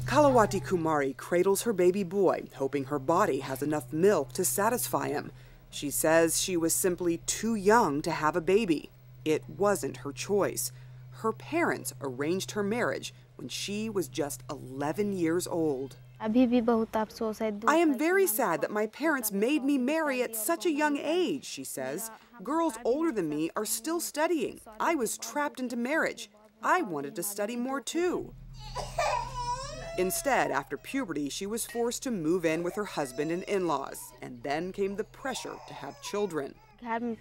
KALAWATI Kumari cradles her baby boy, hoping her body has enough milk to satisfy him. She says she was simply too young to have a baby. It wasn't her choice. Her parents arranged her marriage when she was just 11 years old. I am very sad that my parents made me marry at such a young age, she says. Girls older than me are still studying. I was trapped into marriage. I wanted to study more too. Instead, after puberty, she was forced to move in with her husband and in-laws, and then came the pressure to have children. I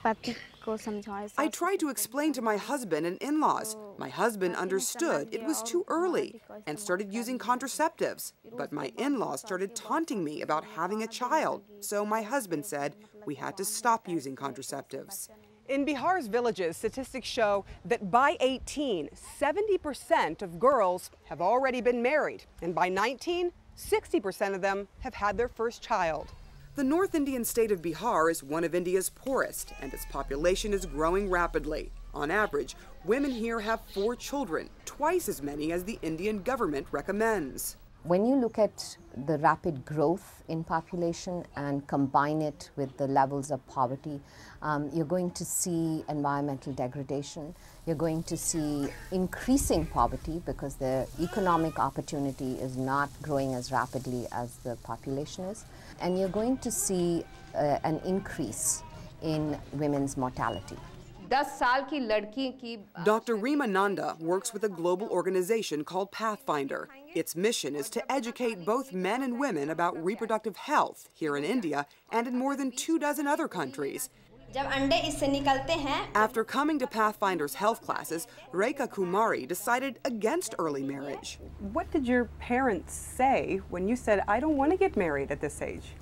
tried to explain to my husband and in-laws. My husband understood it was too early and started using contraceptives. But my in-laws started taunting me about having a child, so my husband said we had to stop using contraceptives. In Bihar's villages, statistics show that by 18, 70% of girls have already been married, and by 19, 60% of them have had their first child. The North Indian state of Bihar is one of India's poorest, and its population is growing rapidly. On average, women here have 4 children, twice as many as the Indian government recommends. When you look at the rapid growth in population and combine it with the levels of poverty, you're going to see environmental degradation. You're going to see increasing poverty because the economic opportunity is not growing as rapidly as the population is. And you're going to see an increase in women's mortality. Dr. REMA NANDA works with a global organization called Pathfinder. Its mission is to educate both men and women about reproductive health here in India and in more than 24 other countries. After coming to Pathfinder's health classes, Rekha Kumari decided against early marriage. What did your parents say when you said, I don't want to get married at this age?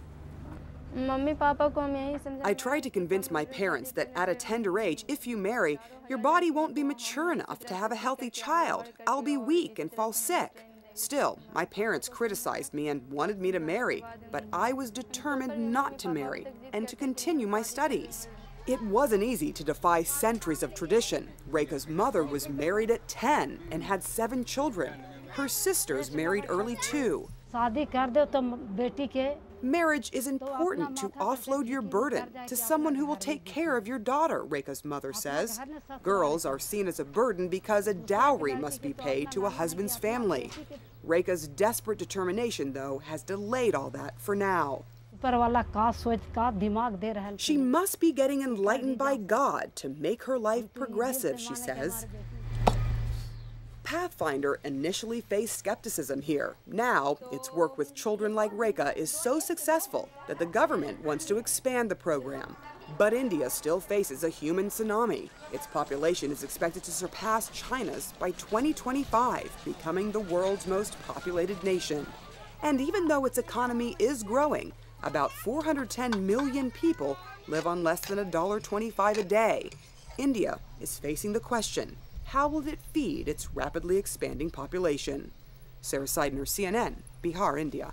I tried to convince my parents that at a tender age, if you marry, your body won't be mature enough to have a healthy child. I'll be weak and fall sick. Still, my parents criticized me and wanted me to marry, but I was determined not to marry and to continue my studies. It wasn't easy to defy centuries of tradition. Rekha's mother was married at 10 and had 7 children. Her sisters married early too. Marriage is important to offload your burden to someone who will take care of your daughter, Rekha's mother says. Girls are seen as a burden because a dowry must be paid to a husband's family. Rekha's desperate determination, though, has delayed all that for now. She must be getting enlightened by God to make her life progressive, she says. Pathfinder initially faced skepticism here. Now, its work with children like Rekha is so successful that the government wants to expand the program. But India still faces a human tsunami. Its population is expected to surpass China's by 2025, becoming the world's most populated nation. And even though its economy is growing, about 410 million people live on less than $1.25 a day. India is facing the question, how will it feed its rapidly expanding population? Sarah Seidner, CNN, Bihar, India.